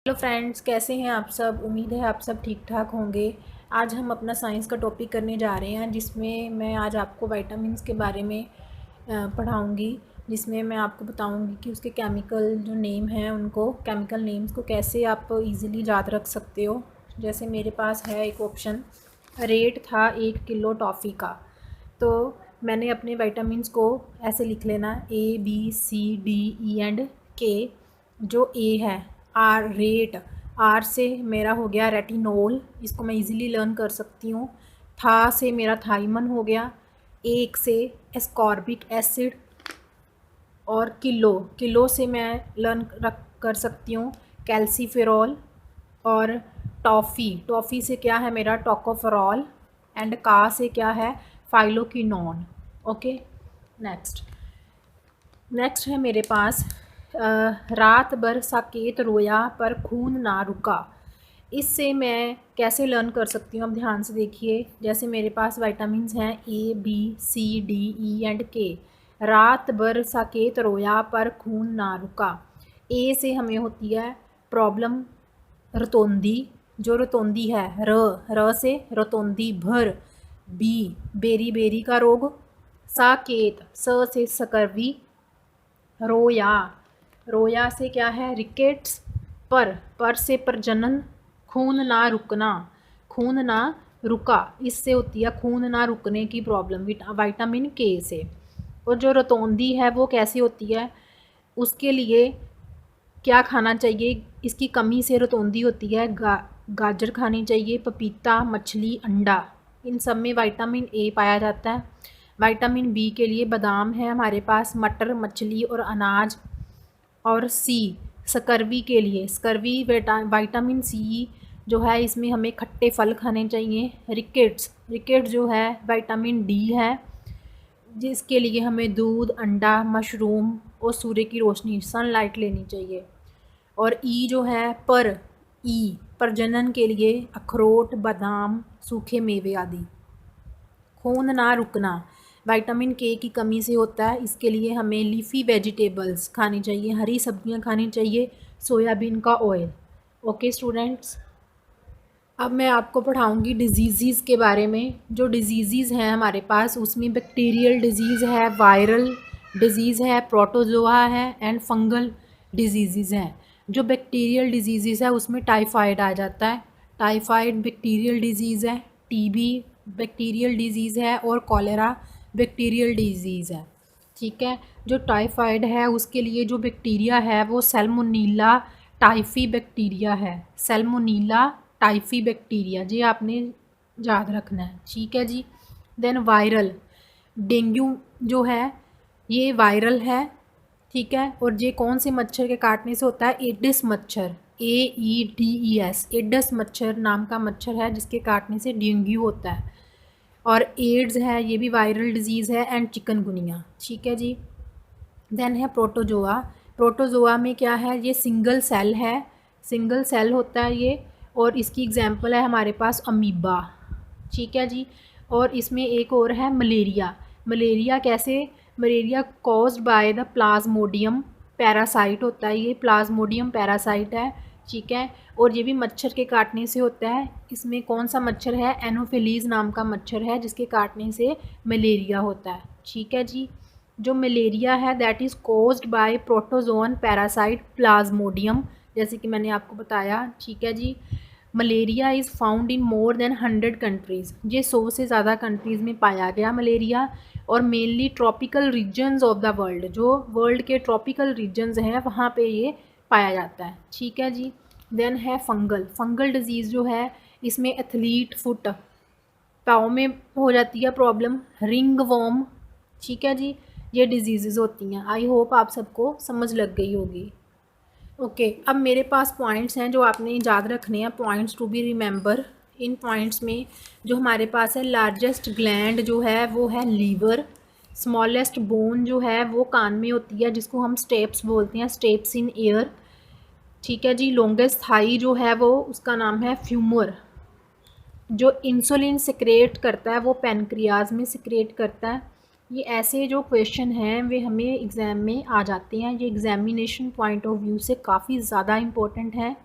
Hello friends, कैसे हैं आप सब। उम्मीद है आप सब ठीक ठाक होंगे। आज हम अपना साइंस का टॉपिक करने जा रहे हैं, जिसमें मैं आज आपको विटामिन्स के बारे में पढ़ाऊँगी। जिसमें मैं आपको बताऊँगी कि उसके केमिकल जो नेम हैं, उनको केमिकल नेम्स को कैसे आप इजीली याद रख सकते हो। जैसे मेरे पास है एक ऑप्शन, रेट था 1 किलो टॉफ़ी का। तो मैंने अपने विटामिन्स को ऐसे लिख लेना, ABCDE एंड K। जो ए है, आर रेट, आर से मेरा हो गया रेटिनोल, इसको मैं इजीली लर्न कर सकती हूँ। था से मेरा थाइमन हो गया, एक से एस्कॉर्बिक एसिड, और किलो, किलो से मैं लर्न कर सकती हूँ कैल्सीफेरॉल। और टॉफ़ी, टॉफ़ी से क्या है मेरा टोकोफेरॉल। एंड का से क्या है फाइलोक्विनोन। ओके, नेक्स्ट नेक्स्ट है मेरे पास रात भर साकेत रोया पर खून ना रुका। इससे मैं कैसे लर्न कर सकती हूँ, अब ध्यान से देखिए। जैसे मेरे पास विटामिन्स हैं ABCDE एंड K। रात भर साकेत रोया पर खून ना रुका। ए से हमें होती है प्रॉब्लम रतौंधी, जो रतौंधी है र से रतौंधी भर। बी बेरी बेरी का रोग। साकेत स से सकर्वी। रोया, रोया से क्या है रिकेट्स। पर से प्रजनन। खून ना रुकना, खून ना रुका, इससे होती है खून ना रुकने की प्रॉब्लम विटामिन के से। और जो रतौंधी है वो कैसी होती है, उसके लिए क्या खाना चाहिए, इसकी कमी से रतौंधी होती है। गाजर खानी चाहिए, पपीता, मछली, अंडा, इन सब में विटामिन ए पाया जाता है। विटामिन बी के लिए बादाम है हमारे पास, मटर, मछली और अनाज। और सी स्कर्वी के लिए, स्कर्वी विटामिन सी जो है, इसमें हमें खट्टे फल खाने चाहिए। रिकेट्स जो है विटामिन डी है, जिसके लिए हमें दूध, अंडा, मशरूम और सूर्य की रोशनी, सनलाइट लेनी चाहिए। और ई जो है प्रजनन के लिए अखरोट, बादाम, सूखे मेवे आदि। खून ना रुकना विटामिन के की कमी से होता है, इसके लिए हमें लीफी वेजिटेबल्स खानी चाहिए, हरी सब्जियां खानी चाहिए, सोयाबीन का ऑयल। ओके स्टूडेंट्स, अब मैं आपको पढ़ाऊँगी डिजीज़ के बारे में। जो डिजीज़ हैं हमारे पास, उसमें बैक्टीरियल डिजीज़ है, वायरल डिजीज़ है, प्रोटोजोआ है एंड फंगल डिजीज़ हैं। जो बैक्टीरियल डिजीज़ है उसमें टाइफाइड आ जाता है, टाइफाइड बैक्टीरियल डिजीज़ है। टीबी बैक्टीरियल डिजीज़ है और कॉलेरा बैक्टीरियल डिजीज़ है। ठीक है, जो टाइफाइड है उसके लिए जो बैक्टीरिया है वो सैल्मोनेला टाइफी बैक्टीरिया है। सैल्मोनेला टाइफी बैक्टीरिया, जी आपने याद रखना है। ठीक है जी। देन वायरल, डेंगू जो है ये वायरल है। ठीक है, और ये कौन से मच्छर के काटने से होता है, एडिस मच्छर, AEDES, एडिस मच्छर नाम का मच्छर है जिसके काटने से डेंगू होता है। और एड्स है, ये भी वायरल डिजीज़ है, एंड चिकनगुनिया। ठीक है जी। देन है प्रोटोजोआ, प्रोटोजोआ में क्या है, ये सिंगल सेल है, सिंगल सेल होता है ये। और इसकी एग्जांपल है हमारे पास अमीबा। ठीक है जी। और इसमें एक और है मलेरिया। मलेरिया कैसे, malaria caused by the Plasmodium parasite होता है, ये प्लाज्मोडियम पैरासाइट है। ठीक है, और ये भी मच्छर के काटने से होता है। इसमें कौन सा मच्छर है, एनोफिलीज़ नाम का मच्छर है जिसके काटने से मलेरिया होता है। ठीक है जी। जो मलेरिया है that is caused by protozoan parasite plasmodium, जैसे कि मैंने आपको बताया। ठीक है जी। Malaria is found in more than 100 countries, ये 100 से ज़्यादा कंट्रीज़ में पाया गया मलेरिया। और mainly tropical regions of the world, जो वर्ल्ड के ट्रॉपिकल रीजन्स हैं वहाँ पे ये पाया जाता है। ठीक है जी। देन है फंगल, फंगल डिजीज़ जो है इसमें एथलीट फुट, पाँव में हो जाती है प्रॉब्लम, रिंग वॉर्म। ठीक है जी, ये डिजीज़ होती हैं। आई होप आप सबको समझ लग गई होगी। ओके, अब मेरे पास पॉइंट्स हैं जो आपने याद रखने हैं, पॉइंट्स टू बी रिमेंबर। इन पॉइंट्स में जो हमारे पास है, लार्जेस्ट ग्लैंड जो है वो है लीवर। स्मॉलेस्ट बोन जो है वो कान में होती है, जिसको हम स्टेप्स बोलते हैं, स्टेप्स इन ईयर। ठीक है जी। लॉन्गेस्ट थाई जो है वो, उसका नाम है फ्यूमर। जो इंसुलिन सिक्रेट करता है वो पेनक्रियाज में सिक्रेट करता है। ये ऐसे जो क्वेश्चन हैं वे हमें एग्ज़ाम में आ जाते हैं, ये एग्ज़ामिनेशन पॉइंट ऑफ व्यू से काफ़ी ज़्यादा इम्पोर्टेंट है।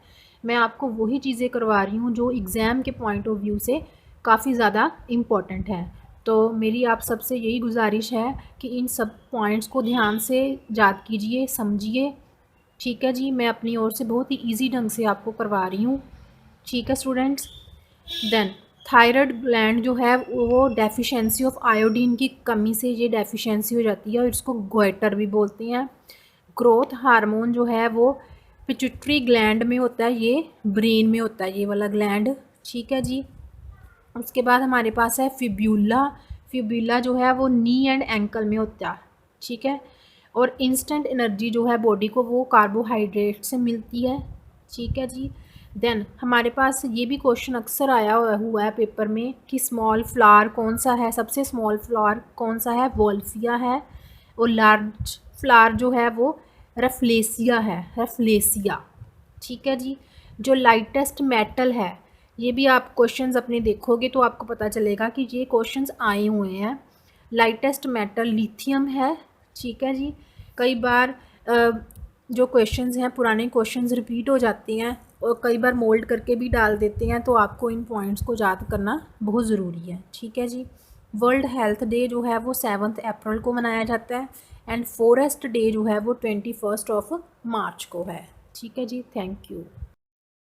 मैं आपको वही चीज़ें करवा रही हूँ जो एग्ज़ाम के पॉइंट ऑफ व्यू से काफ़ी ज़्यादा इम्पॉर्टेंट है। तो मेरी आप सबसे यही गुजारिश है कि इन सब पॉइंट्स को ध्यान से याद कीजिए, समझिए। ठीक है जी, मैं अपनी ओर से बहुत ही ईजी ढंग से आपको करवा रही हूँ। ठीक है स्टूडेंट्स। देन थायराइड ग्लैंड जो है वो डेफिशिएंसी ऑफ आयोडीन की कमी से ये डेफिशिएंसी हो जाती है और इसको गोइटर भी बोलते हैं। ग्रोथ हार्मोन जो है वो पिट्यूटरी ग्लैंड में होता है, ये ब्रेन में होता है ये वाला ग्लैंड। ठीक है जी। उसके बाद हमारे पास है फिब्यूला। फिब्यूला जो है वो नी एंड एंकल में होता है। ठीक है। और इंस्टेंट एनर्जी जो है बॉडी को वो कार्बोहाइड्रेट से मिलती है। ठीक है जी। देन हमारे पास ये भी क्वेश्चन अक्सर आया हुआ है पेपर में कि स्मॉल फ्लावर कौन सा है, सबसे स्मॉल फ्लावर कौन सा है, वोल्फिया है। और लार्ज फ्लावर जो है वो रेफ्लेसिया है, रेफ्लेसिया। ठीक है जी। जो लाइटेस्ट मेटल है, ये भी आप क्वेश्चंस अपने देखोगे तो आपको पता चलेगा कि ये क्वेश्चंस आए हुए हैं। लाइटेस्ट मेटल लिथियम है। ठीक है जी। कई बार जो क्वेश्चंस हैं पुराने क्वेश्चंस रिपीट हो जाते हैं और कई बार मोल्ड करके भी डाल देते हैं, तो आपको इन पॉइंट्स को याद करना बहुत ज़रूरी है। ठीक है जी। वर्ल्ड हेल्थ डे जो है वो 7 अप्रैल को मनाया जाता है एंड फॉरेस्ट डे जो है वो 21 मार्च को है। ठीक है जी। Thank you.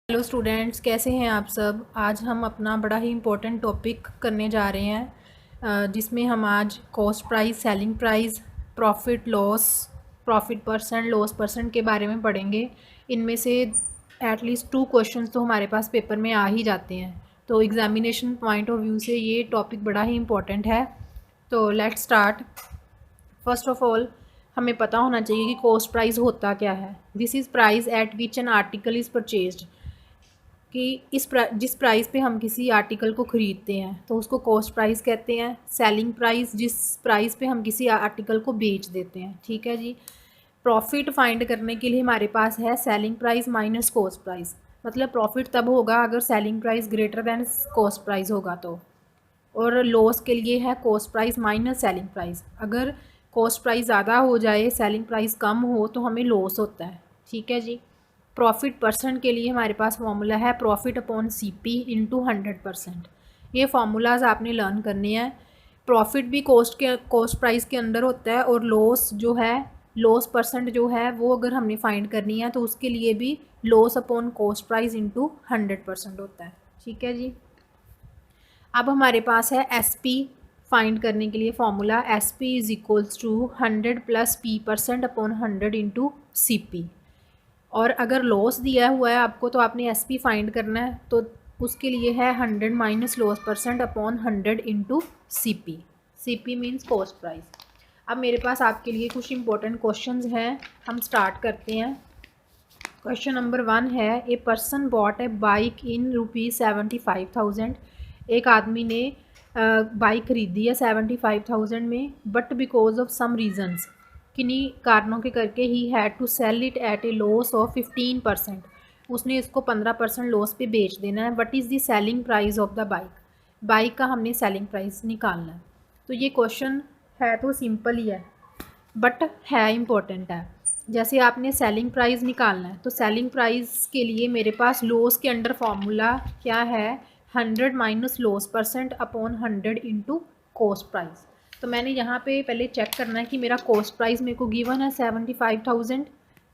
हेलो स्टूडेंट्स, कैसे हैं आप सब। आज हम अपना बड़ा ही इम्पोर्टेंट टॉपिक करने जा रहे हैं जिसमें हम आज cost price, selling price, profit loss, profit percent, loss percent के बारे में पढ़ेंगे। इनमें से एटलीस्ट 2 क्वेश्चंस तो हमारे पास पेपर में आ ही जाते हैं, तो एग्जामिनेशन पॉइंट ऑफ व्यू से ये टॉपिक बड़ा ही इम्पोर्टेंट है। तो let's start. First of all हमें पता होना चाहिए कि कॉस्ट प्राइस होता क्या है। This is price at which an article is purchased, कि जिस प्राइस पे हम किसी आर्टिकल को ख़रीदते हैं तो उसको कॉस्ट प्राइस कहते हैं। सेलिंग प्राइस, जिस प्राइस पे हम किसी आर्टिकल को बेच देते हैं। ठीक है जी। प्रॉफिट फाइंड करने के लिए हमारे पास है selling price minus cost price. मतलब प्रॉफिट तब होगा अगर selling price greater than cost price होगा तो। और लॉस के लिए है cost price minus selling price. अगर कॉस्ट प्राइस ज़्यादा हो जाए, सेलिंग प्राइस कम हो, तो हमें लॉस होता है। ठीक है जी। प्रॉफिट परसेंट के लिए हमारे पास फार्मूला है प्रॉफिट अपॉन सीपी इंटू 100%। ये फार्मूलाज आपने लर्न करने हैं। प्रॉफिट भी कॉस्ट प्राइस के अंदर होता है और लॉस जो है, लॉस परसेंट जो है वो अगर हमने फाइंड करनी है तो उसके लिए भी loss upon cost price into 100% होता है। ठीक है जी। अब हमारे पास है एस पी फाइंड करने के लिए formula S P is equals to 100 plus P percent upon 100 into C P. और अगर लॉस दिया हुआ है आपको तो आपने एस पी फाइंड करना है, तो उसके लिए है 100 minus loss percent upon 100 into C P. C P means cost price. अब मेरे पास आपके लिए कुछ इंपॉर्टेंट क्वेश्चंस हैं, हम स्टार्ट करते हैं। क्वेश्चन नंबर 1 है a person bought a bike in ₹75,000। एक आदमी ने बाइक खरीदी है 75,000 में, but because of some reasons, किन्हीं कारणों के करके he had to sell it at a loss of 15%। उसने इसको 15% लॉस पे बेच देना है। What is the selling price of the bike. Bike का हमने सेलिंग प्राइस निकालना है। तो ये क्वेश्चन है तो सिंपल ही है बट है इम्पोर्टेंट है। जैसे आपने सेलिंग प्राइस निकालना है तो सेलिंग प्राइस के लिए मेरे पास लॉस के अंडर फॉर्मूला क्या है, 100 minus loss percent upon 100 into cost price. तो मैंने यहाँ पे पहले चेक करना है कि मेरा कॉस्ट प्राइस मेरे को गिवन है 75,000।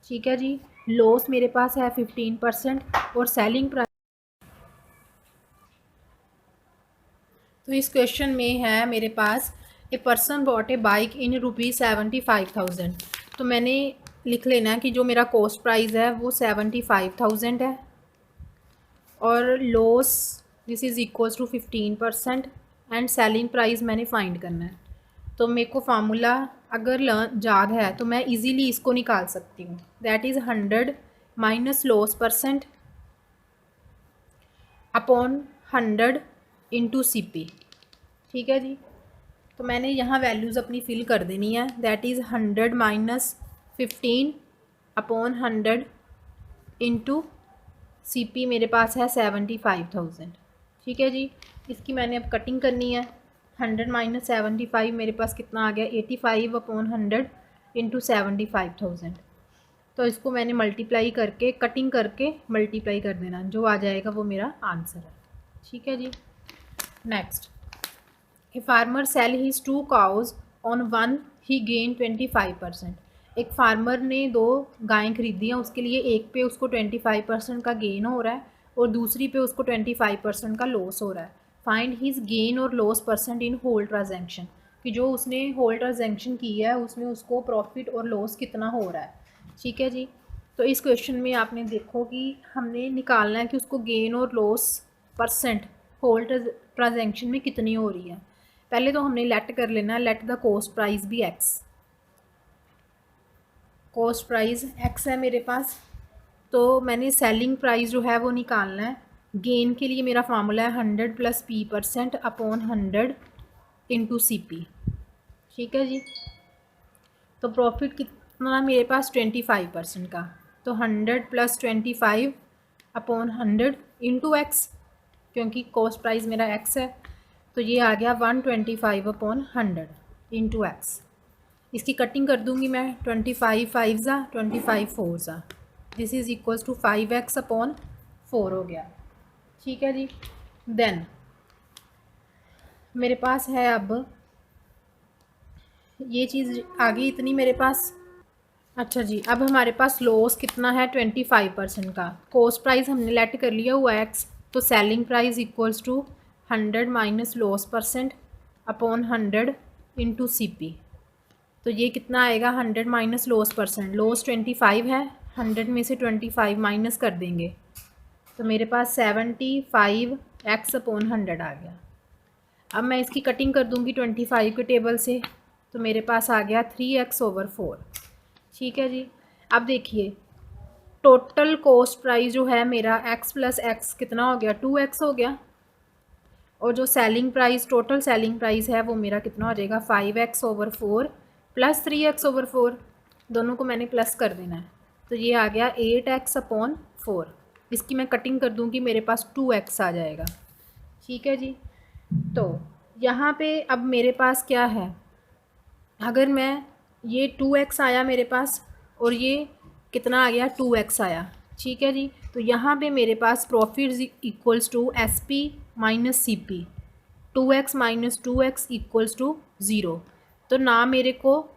ठीक है जी। लॉस मेरे पास है 15% और सेलिंग प्राइस, तो इस क्वेश्चन में है मेरे पास a person bought a bike in ₹75,000। तो मैंने लिख लेना है कि जो मेरा कॉस्ट प्राइस है वो 75,000 है और loss this is equals to 15% and selling price मैंने फाइंड करना है। तो मेरे को फार्मूला अगर याद है तो मैं इजीली इसको निकाल सकती हूँ। That is 100 minus loss percent upon 100 into C P. ठीक है जी। तो मैंने यहाँ वैल्यूज़ अपनी फिल कर देनी है। That is 100 minus 15 upon 100 into C P मेरे पास है 75,000। ठीक है जी। इसकी मैंने अब कटिंग करनी है। 100 माइनस 75 मेरे पास कितना आ गया, 85 अपॉन 100 इंटू 75,000। तो इसको मैंने मल्टीप्लाई करके, कटिंग करके मल्टीप्लाई कर देना, जो आ जाएगा वो मेरा आंसर है। ठीक है जी। Next, a farmer sell his 2 cows on one he gain 25%। एक फार्मर ने 2 गायें खरीदी हैं, उसके लिए एक पे उसको 25% का गेन हो रहा है और दूसरी पे उसको 25% का लॉस हो रहा है। फाइंड हीज गेन और loss percent in whole transaction, कि जो उसने होल ट्रांजेक्शन की है उसमें उसको प्रॉफिट और लॉस कितना हो रहा है। ठीक है जी। तो इस क्वेश्चन में आपने देखो कि हमने निकालना है कि उसको गेन और लॉस परसेंट होल ट्रांजेक्शन में कितनी हो रही है। पहले तो हमने लेट कर लेना, लेट द कॉस्ट प्राइस भी एक्स। कॉस्ट प्राइस एक्स है मेरे पास, तो मैंने सेलिंग प्राइस जो है वो निकालना है। गेन के लिए मेरा फार्मूला है 100 plus p% upon 100 into C P. ठीक है जी। तो प्रॉफिट कितना मेरे पास 25% का, तो 100 प्लस 25 अपॉन 100 इंटू एक्स, क्योंकि कॉस्ट प्राइस मेरा एक्स है, तो ये आ गया 125 अपॉन 100 इंटू एक्स। इसकी कटिंग कर दूंगी मैं, 25 5 ज़ा 25 4 ज़ा, this is equals to 5x upon 4 हो गया। ठीक है जी। देन मेरे पास है अब ये चीज़ आ गई इतनी मेरे पास। अच्छा जी, अब हमारे पास लॉस कितना है 25% का। कॉस्ट प्राइस हमने लेट कर लिया हुआ है एक्स, तो selling price equals to 100 minus loss percent upon 100 into C P. तो ये कितना आएगा 100 माइनस लॉस परसेंट, लॉस 25 है, 100 में से 25 माइनस कर देंगे तो मेरे पास 75 एक्स अपॉन 100 आ गया। अब मैं इसकी कटिंग कर दूंगी 25 के टेबल से, तो मेरे पास आ गया 3x/4। ठीक है जी। अब देखिए टोटल कॉस्ट प्राइस जो है मेरा x प्लस एक्स कितना हो गया 2x हो गया, और जो selling price total selling price है वो मेरा कितना हो जाएगा 5x/4 प्लस 3x/4, दोनों को मैंने प्लस कर देना है, तो ये आ गया 8x/4। इसकी मैं कटिंग कर दूंगी, मेरे पास 2x आ जाएगा। ठीक है जी। तो यहाँ पे अब मेरे पास क्या है, अगर मैं ये 2x आया मेरे पास और ये कितना आ गया 2x आया। ठीक है जी। तो यहाँ पे मेरे पास profit equals to S P minus C P, 2x minus 2x equals to 0। तो ना मेरे को,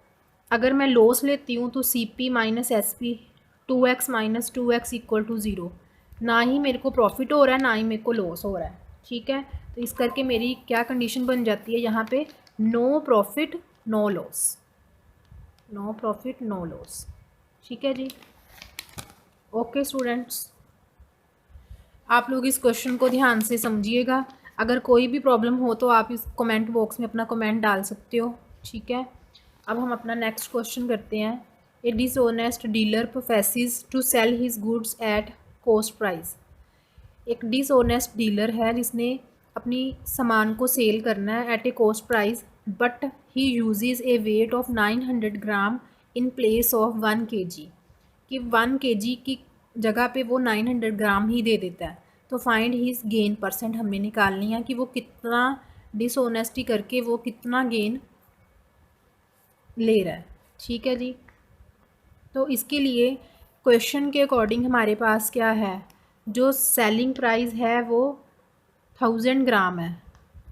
अगर मैं लॉस लेती हूँ तो C P minus S P 2x minus 2x equal to 0, ना ही मेरे को प्रॉफिट हो रहा है ना ही मेरे को लॉस हो रहा है। ठीक है। तो इस करके मेरी क्या कंडीशन बन जाती है यहाँ पे, no profit no loss, no profit no loss. ठीक है जी। ओके स्टूडेंट्स, आप लोग इस क्वेश्चन को ध्यान से समझिएगा। अगर कोई भी प्रॉब्लम हो तो आप इस कमेंट बॉक्स में अपना कमेंट डाल सकते हो। ठीक है। अब हम अपना नेक्स्ट क्वेश्चन करते हैं। A dishonest dealer professes to sell his goods at cost price. एक डिसऑनेस्ट डीलर है जिसने अपनी सामान को सेल करना है at a cost price, but he uses a weight of 900 gram in place of 1 kg, कि 1 kg की जगह पे वो 900 ग्राम ही दे देता है। तो फाइंड हीज गेन परसेंट हमने निकालनी है कि वो कितना डिसऑनेस्टी करके वो कितना गेन ले रहा है। ठीक है जी। तो इसके लिए क्वेश्चन के अकॉर्डिंग हमारे पास क्या है, जो सेलिंग प्राइस है वो 1000 ग्राम है,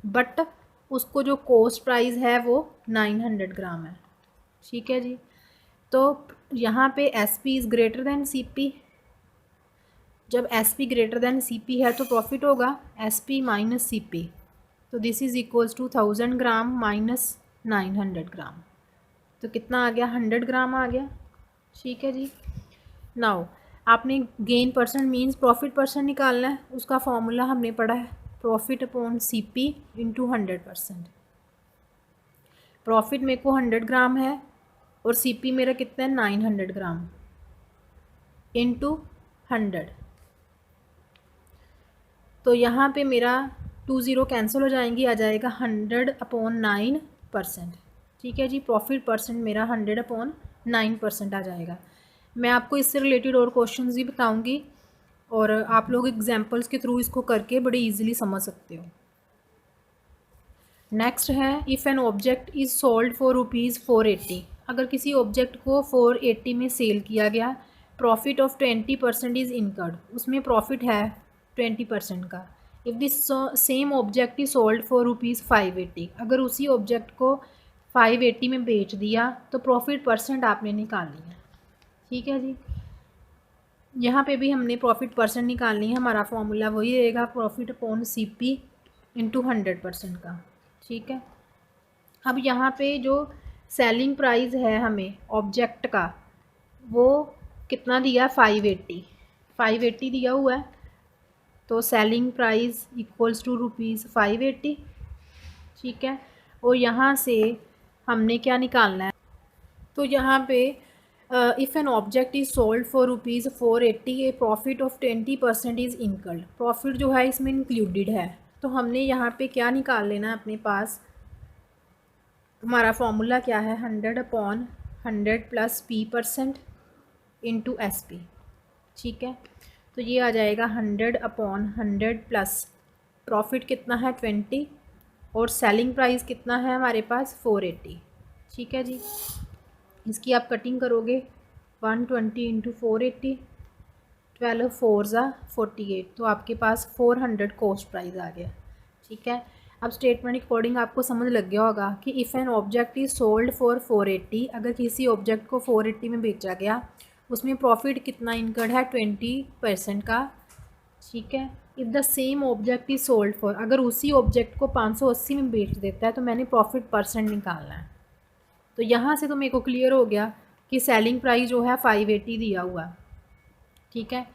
बट उसको जो कॉस्ट प्राइस है वो 900 ग्राम है। ठीक है जी। तो यहाँ पे S P is greater than C P, जब S P greater than C P है तो प्रॉफिट होगा S P minus C P, तो this is equals to 1000 gram minus 900 gram, तो कितना आ गया 100 ग्राम आ गया। ठीक है जी। नाउ आपने gain percent means profit percent निकालना है, उसका फॉर्मूला हमने पढ़ा है profit upon C P into 100%। Profit मेरे को 100 ग्राम है और सी पी मेरा कितना है 900 ग्राम इंटू 100, तो यहाँ पे मेरा 20 कैंसिल हो जाएंगी, आ जाएगा 100/9%। ठीक है जी। प्रॉफिट परसेंट मेरा 100/9% आ जाएगा। मैं आपको इससे रिलेटेड और क्वेश्चंस भी बताऊंगी और आप लोग एग्जांपल्स के थ्रू इसको करके बड़े इजीली समझ सकते हो। नेक्स्ट है, if an object is sold for ₹480, अगर किसी ऑब्जेक्ट को 480 में सेल किया गया प्रॉफिट ऑफ 20% इज़ इनकर्ड, उसमें प्रॉफिट है 20% का। If this same object is sold for ₹580, अगर उसी ऑब्जेक्ट को 580 में बेच दिया तो प्रॉफिट परसेंट आपने निकालनी है। ठीक है जी, यहाँ पे भी हमने प्रॉफिट परसेंट निकालनी है, हमारा फॉर्मूला वही रहेगा, प्रॉफिट अपॉन CP इंटू 100% का। ठीक है, अब यहाँ पे जो सेलिंग प्राइस है हमें ऑब्जेक्ट का वो कितना दिया, 580 दिया हुआ है, तो सेलिंग प्राइस इक्वल्स टू ₹580। ठीक है, और यहाँ से हमने क्या निकालना है, तो यहाँ पे if an object is sold for ₹480 A profit of 20% is incurred, profit जो है इसमें इंक्लूडेड है। तो हमने यहाँ पे क्या निकाल लेना है अपने पास, हमारा फॉर्मूला क्या है, 100/100 प्लस P% इंटू SP। ठीक है, तो ये आ जाएगा 100/100 प्लस प्रॉफिट कितना है 20 और सेलिंग प्राइस कितना है हमारे पास 480। ठीक है जी, इसकी आप कटिंग करोगे 120 इंटू 480, 12 4 ज़ा 48, तो आपके पास 400 कॉस्ट प्राइस आ गया। ठीक है, अब स्टेटमेंट अकॉर्डिंग आपको समझ लग गया होगा कि if an object is sold for 480, अगर किसी ऑब्जेक्ट को 480 में बेचा गया उसमें प्रॉफिट कितना इनकर्ड है 20% का। ठीक है, if the same object is sold for, अगर उसी ऑब्जेक्ट को 580 में बेच देता है तो मैंने प्रॉफिट परसेंट निकालना है। तो यहाँ से तो मेरे को क्लियर हो गया कि सेलिंग प्राइस जो है 580 दिया हुआ। ठीक है,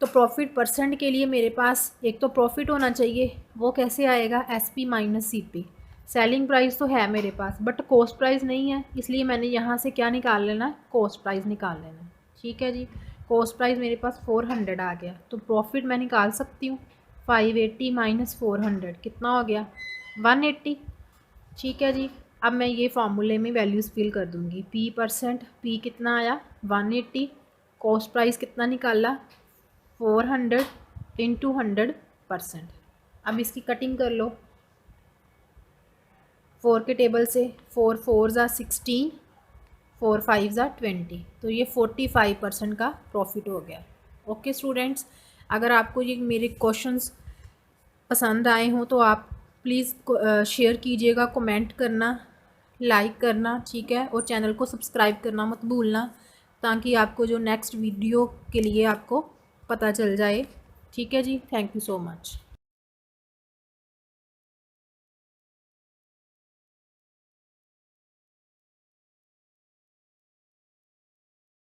तो प्रॉफिट परसेंट के लिए मेरे पास एक तो प्रॉफिट होना चाहिए, वो कैसे आएगा, SP minus CP। Selling price तो है मेरे पास बट कॉस्ट प्राइस नहीं है, इसलिए मैंने यहाँ से क्या निकाल लेना है, कॉस्ट प्राइस निकाल लेना है। ठीक है जी, कॉस्ट प्राइस मेरे पास 400 आ गया, तो प्रॉफिट मैं निकाल सकती हूँ 580 माइनस 400 कितना हो गया 180। ठीक है जी, अब मैं ये फार्मूले में वैल्यूज़ फिल कर दूँगी, P% P कितना आया 180, कॉस्ट प्राइस कितना निकाला 400 इंटू 100%। अब इसकी कटिंग कर लो 4 के टेबल से, 4 4 ज़ा 16, 4 5 ज़ा 20, तो ये 45% का प्रॉफिट हो गया। ओके स्टूडेंट्स, अगर आपको ये मेरे क्वेश्चंस पसंद आए हों तो आप प्लीज़ शेयर कीजिएगा, कमेंट करना, लाइक करना। ठीक है, और चैनल को सब्सक्राइब करना मत भूलना, ताकि आपको जो नेक्स्ट वीडियो के लिए आपको पता चल जाए। ठीक है जी, थैंक यू सो मच।